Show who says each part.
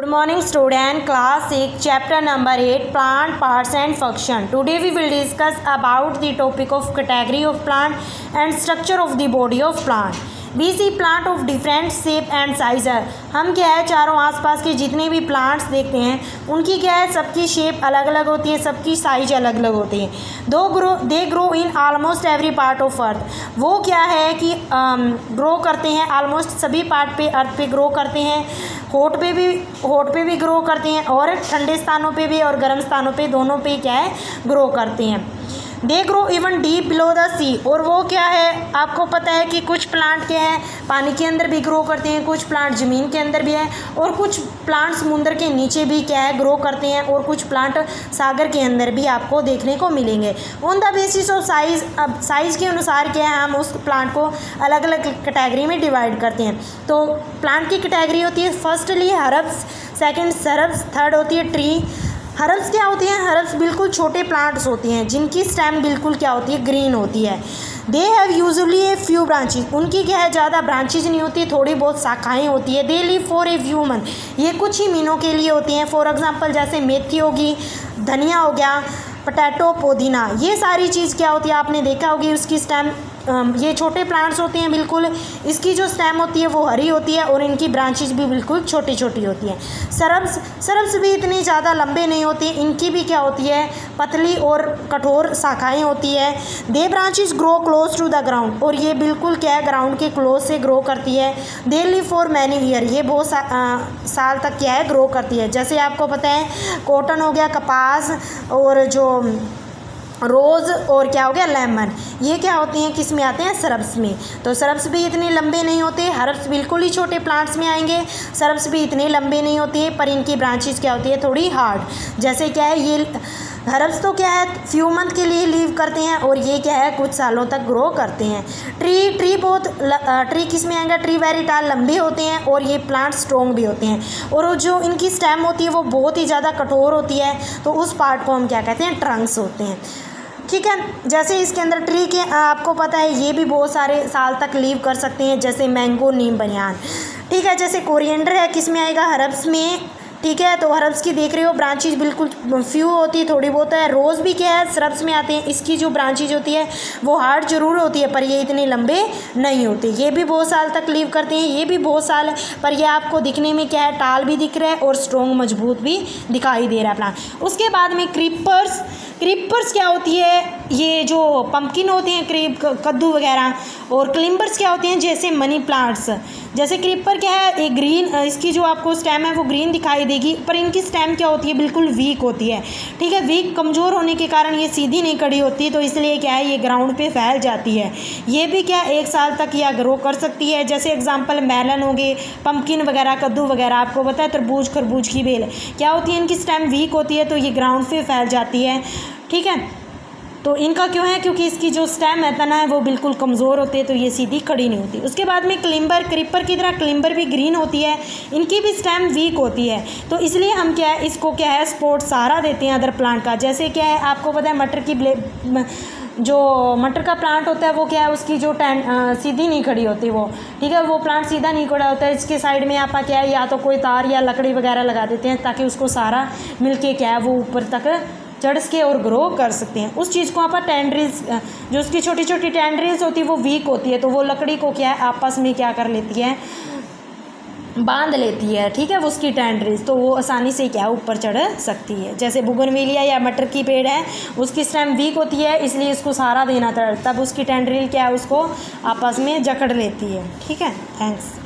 Speaker 1: Good morning student, class 6, chapter number 8, plant parts and function. Today we will discuss about the topic of category of plant and structure of the body of plant. We see plant of different shape and size है. हम क्या है चारों आसपास के जितने भी plants देखते हैं उनकी क्या है सबकी शेप अलग अलग होती है, सबकी साइज अलग अलग होती है. They grow in almost every part of earth. वो क्या है कि ग्रो करते हैं आलमोस्ट सभी पार्ट पे अर्थ पे ग्रो करते हैं. होठ पे भी ग्रो करते हैं और ठंडे स्थानों पे भी और गर्म स्थानों पे दोनों पे क्या है ग्रो करते हैं. They grow even deep below the sea. और वो क्या है आपको पता है कि कुछ प्लांट क्या है पानी के अंदर भी ग्रो करते हैं, कुछ प्लांट ज़मीन के अंदर भी है और कुछ प्लांट समुद्र के नीचे भी क्या है ग्रो करते हैं और कुछ प्लांट सागर के अंदर भी आपको देखने को मिलेंगे. On the basis of size, अब साइज़ के अनुसार क्या है हम उस प्लांट को अलग अलग कैटेगरी में डिवाइड करते हैं. तो प्लांट की कैटेगरी होती है फर्स्टली हर्ब्स, सेकेंड सरब्स, थर्ड होती है ट्री. हर्ब्स क्या होती हैं? हर्ब्स बिल्कुल छोटे प्लांट्स होती हैं जिनकी स्टेम बिल्कुल क्या होती है ग्रीन होती है. They have usually a few branches. उनकी क्या है ज़्यादा ब्रांचेज नहीं होती, थोड़ी बहुत शाखाएं होती है. They live for a few month. ये कुछ ही महीनों के लिए होती हैं. फॉर एग्जांपल जैसे मेथी होगी, धनिया हो गया, पोटैटो, पुदीना, ये सारी चीज़ क्या होती है आपने देखा होगी उसकी स्टेम. ये छोटे प्लांट्स होते हैं बिल्कुल. इसकी जो स्टेम होती है वो हरी होती है और इनकी ब्रांचेज भी बिल्कुल छोटी छोटी होती हैं. सरब्स भी इतनी ज़्यादा लंबे नहीं होती. इनकी भी क्या होती है पतली और कठोर शाखाएं होती है. They branches grow close to the ground. और ये बिल्कुल क्या है ग्राउंड के क्लोज से ग्रो करती है. They live for many year. ये बहुत साल तक क्या है ग्रो करती है. जैसे आपको पता है कॉटन हो गया, कपास और जो रोज़ और क्या हो गया लेमन, ये क्या होती हैं किस में आते हैं सरब्स में. तो सरब्स भी इतने लंबे नहीं होते. हर्ब्स बिल्कुल ही छोटे प्लांट्स में आएंगे. सरब्स भी इतने लंबे नहीं होते पर इनकी ब्रांचेज क्या होती है थोड़ी हार्ड. जैसे क्या है ये हर्ब्स तो क्या है फ्यू मंथ के लिए लीव करते हैं और ये क्या है कुछ सालों तक ग्रो करते हैं. ट्री किस में आएगा? ट्री वेरी टाल, लंबे होते हैं और ये प्लांट स्ट्रॉन्ग भी होते हैं. और जो इनकी स्टेम होती है वो बहुत ही ज़्यादा कठोर होती है. तो उस पार्ट को हम क्या कहते हैं ट्रंक्स होते हैं. ठीक है. जैसे इसके अंदर ट्री के आपको पता है ये भी बहुत सारे साल तक लीव कर सकते हैं. जैसे मैंगो, नीम, बनियान. ठीक है. जैसे कोरिएंडर है किस में आएगा? हर्ब्स में. ठीक है. तो हर्ब्स की देख रहे हो ब्रांचेज बिल्कुल फ्यू होती है, थोड़ी बहुत है. रोज़ भी क्या है सरब्स में आते हैं. इसकी जो ब्रांचेज होती है वो हार्ड जरूर होती है पर ये इतने लंबे नहीं होते. ये भी बहुत साल तक लीव करते हैं. ये भी बहुत साल पर ये आपको दिखने में क्या है टाल भी दिख रहा है और स्ट्रॉन्ग मजबूत भी दिखाई दे रहा है प्लांट. उसके बाद में क्रीपर्स क्या होती है? ये जो पंपकिन होती हैं कद्दू वगैरह. और क्लिम्बर्स क्या होते हैं? जैसे मनी प्लांट्स. जैसे क्रीपर क्या है एक ग्रीन, इसकी जो आपको स्टेम है वो ग्रीन दिखाई देगी पर इनकी स्टेम क्या होती है बिल्कुल वीक होती है. ठीक है. वीक कमज़ोर होने के कारण ये सीधी नहीं खड़ी होती तो इसलिए क्या है ये ग्राउंड पे फैल जाती है. ये भी क्या एक साल तक या ग्रो कर सकती है. जैसे एग्जांपल मेलन हो गए, पंपकिन वगैरह, कद्दू वगैरह. आपको पता है तरबूज, खरबूज की बेल क्या होती है इनकी स्टेम वीक होती है तो ये ग्राउंड पे फैल जाती है. ठीक है. तो इनका क्यों है? क्योंकि इसकी जो स्टेम है तना है वो बिल्कुल कमज़ोर होती है तो ये सीधी खड़ी नहीं होती. उसके बाद में क्रीपर की तरह क्लिम्बर भी ग्रीन होती है. इनकी भी स्टेम वीक होती है तो इसलिए हम क्या है इसको क्या है सपोर्ट सहारा देते हैं अदर प्लांट का. जैसे क्या है आपको पता है मटर की जो मटर का प्लांट होता है वो क्या है उसकी जो सीधी नहीं खड़ी होती वो. ठीक है. वो प्लांट सीधा नहीं खड़ा होता है. इसके साइड में आप क्या है या तो कोई तार या लकड़ी वगैरह लगा देते हैं ताकि उसको सहारा मिलके क्या है वो ऊपर तक चढ़ के और ग्रो कर सकते हैं. उस चीज़ को आप टेंड्रिल्स, जो उसकी छोटी छोटी टेंड्रिल्स होती है वो वीक होती है तो वो लकड़ी को क्या है आपस में क्या कर लेती है बांध लेती है. ठीक है. वो उसकी टेंड्रिल्स तो वो आसानी से क्या ऊपर चढ़ सकती है. जैसे बुगनविलिया या मटर की पेड़ है उसकी स्टेम वीक होती है इसलिए इसको सहारा देना था तब उसकी टेंड्रिल क्या है उसको आपस में जकड़ लेती है. ठीक है. थैंक्स.